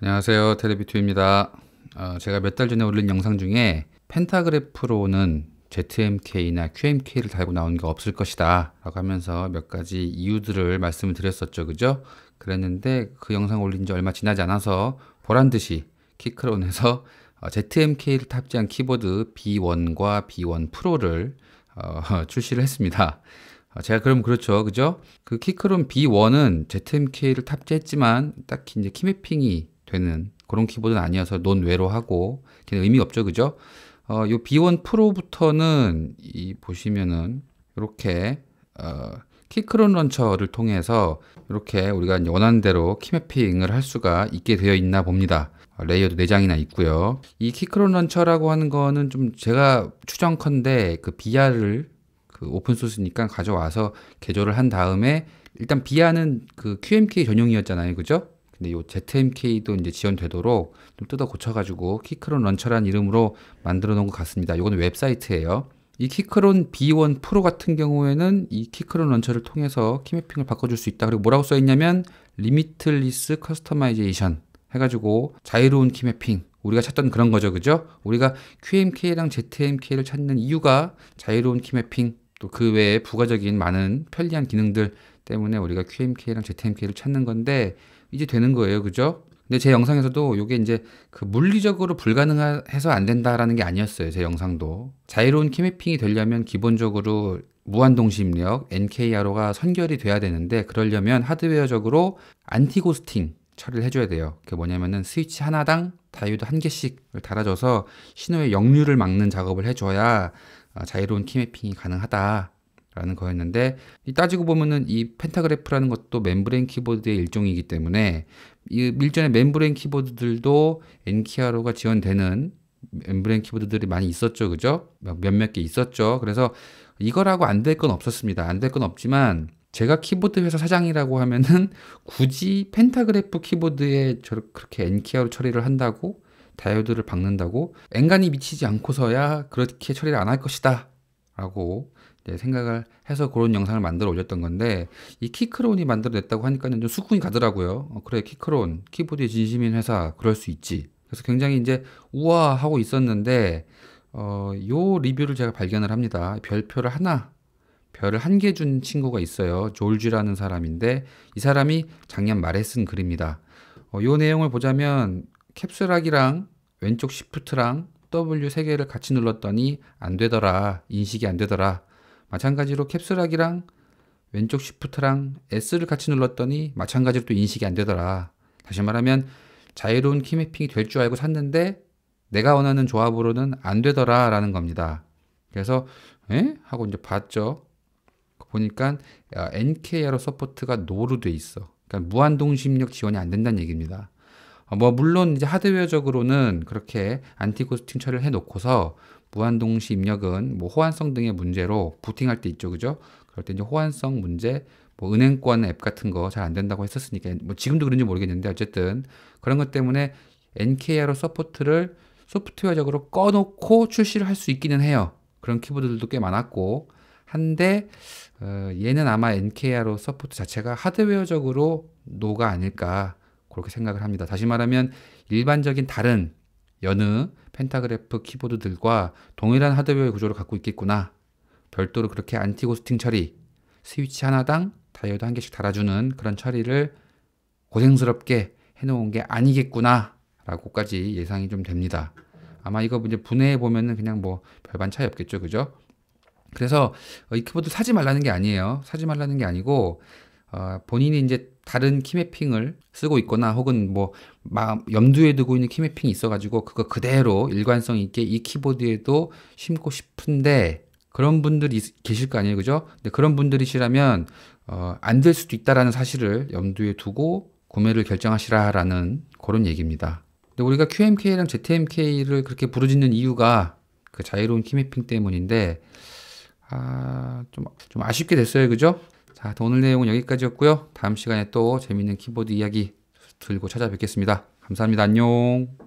안녕하세요, 테레비투입니다. 제가 몇 달 전에 올린 영상 중에 펜타그래프로는 ZMK나 QMK를 달고 나오는 게 없을 것이다 라고 하면서 몇 가지 이유들을 말씀을 드렸었죠, 그죠? 그랬는데 그 영상 올린 지 얼마 지나지 않아서 보란듯이 키크론에서 ZMK를 탑재한 키보드 B1과 B1 프로를 출시를 했습니다. 제가 그럼 그렇죠, 그죠? 그 키크론 B1은 ZMK를 탑재했지만 딱히 이제 키매핑이 되는 그런 키보드는 아니어서 논외로 하고 의미가 없죠, 그죠? 요 B1 프로부터는 보시면은 이렇게 키크론 런처를 통해서 이렇게 우리가 이제 원하는 대로 키매핑을 할 수가 있게 되어 있나 봅니다. 레이어도 4장이나 있고요. 이 키크론 런처라고 하는 거는 좀 제가 추정컨대 그 비아를 그 오픈소스니까 가져와서 개조를 한 다음에 일단 비아는 그 QMK 전용이었잖아요, 그죠? 근데 요 ZMK도 이제 지원되도록 좀 뜯어 고쳐가지고 키크론 런처라는 이름으로 만들어 놓은 것 같습니다. 요거는 웹사이트예요. 이 키크론 B1 프로 같은 경우에는 이 키크론 런처를 통해서 키매핑을 바꿔줄 수 있다. 그리고 뭐라고 써 있냐면 리미틀리스 커스터마이제이션 해가지고 자유로운 키매핑, 우리가 찾던 그런 거죠, 그죠? 우리가 QMK랑 ZMK를 찾는 이유가 자유로운 키매핑, 또 그 외에 부가적인 많은 편리한 기능들 때문에 우리가 QMK랑 ZMK를 찾는 건데 이제 되는 거예요, 그죠? 근데 제 영상에서도 이게 이제 그 물리적으로 불가능해서 안 된다라는 게 아니었어요, 제 영상도. 자유로운 키매핑이 되려면 기본적으로 무한동시입력 NKRO가 선결이 돼야 되는데, 그러려면 하드웨어적으로 안티고스팅 처리를 해줘야 돼요. 그게 뭐냐면은 스위치 하나당 다이오드 한 개씩을 달아줘서 신호의 역류를 막는 작업을 해줘야 자유로운 키매핑이 가능하다라는 거였는데, 따지고 보면은 이 펜타그래프라는 것도 멤브레인 키보드의 일종이기 때문에 이 일전에 멤브레인 키보드들도 NKRO가 지원되는 멤브레인 키보드들이 많이 있었죠, 그죠? 몇몇 개 있었죠. 그래서 이거라고 안 될 건 없었습니다. 안 될 건 없지만 제가 키보드 회사 사장이라고 하면은 굳이 펜타그래프 키보드에 그렇게 NKRO 처리를 한다고, 다이오드를 박는다고 엔간히 미치지 않고서야 그렇게 처리를 안 할 것이다 라고 생각을 해서 그런 영상을 만들어 올렸던 건데, 이 키크론이 만들어냈다고 하니까는 좀 수긍이 가더라고요. 그래, 키크론 키보드의 진심인 회사, 그럴 수 있지. 그래서 굉장히 이제 우아하고 있었는데 요 리뷰를 제가 발견을 합니다. 별을 한 개 준 친구가 있어요. 졸지라는 사람인데 이 사람이 작년 말에 쓴 글입니다. 요 내용을 보자면 캡슐락이랑 왼쪽 시프트랑 W 3개를 같이 눌렀더니 안 되더라. 인식이 안 되더라. 마찬가지로 캡슐락이랑 왼쪽 시프트랑 S를 같이 눌렀더니 마찬가지로 또 인식이 안 되더라. 다시 말하면 자유로운 키매핑이 될 줄 알고 샀는데 내가 원하는 조합으로는 안 되더라 라는 겁니다. 그래서 에? 하고 이제 봤죠. 보니까 NKRO 서포트가 노로 돼 있어. 그러니까 무한동시입력 지원이 안 된다는 얘기입니다. 뭐 물론 이제 하드웨어적으로는 그렇게 안티고스팅 처리를 해놓고서 무한동시 입력은 뭐 호환성 등의 문제로 부팅할 때 있죠, 그죠? 그럴 때 이제 호환성 문제, 뭐 은행권 앱 같은 거 잘 안 된다고 했었으니까, 뭐 지금도 그런지 모르겠는데 어쨌든 그런 것 때문에 NKRO 서포트를 소프트웨어적으로 꺼놓고 출시를 할 수 있기는 해요. 그런 키보드들도 꽤 많았고 한데 얘는 아마 NKRO 서포트 자체가 하드웨어적으로 노가 아닐까 그렇게 생각을 합니다. 다시 말하면 일반적인 다른 여느 펜타그래프 키보드들과 동일한 하드웨어 구조를 갖고 있겠구나. 별도로 그렇게 안티고스팅 처리, 스위치 하나당 다이오드 한 개씩 달아주는 그런 처리를 고생스럽게 해놓은 게 아니겠구나 라고까지 예상이 좀 됩니다. 아마 이거 이제 분해해 보면은 그냥 뭐 별반 차이 없겠죠, 그죠? 그래서 이 키보드 사지 말라는 게 아니에요. 사지 말라는 게 아니고 본인이 이제 다른 키매핑을 쓰고 있거나 혹은 뭐 염두에 두고 있는 키매핑이 있어가지고 그거 그대로 일관성 있게 이 키보드에도 심고 싶은데 그런 분들이 계실 거 아니에요, 그죠? 근데 그런 분들이시라면 안 될 수도 있다라는 사실을 염두에 두고 구매를 결정하시라라는 그런 얘기입니다. 근데 우리가 QMK랑 ZMK를 그렇게 부르짖는 이유가 그 자유로운 키매핑 때문인데 좀 아쉽게 됐어요, 그죠? 자, 오늘 내용은 여기까지였고요. 다음 시간에 또 재밌는 키보드 이야기 들고 찾아뵙겠습니다. 감사합니다. 안녕.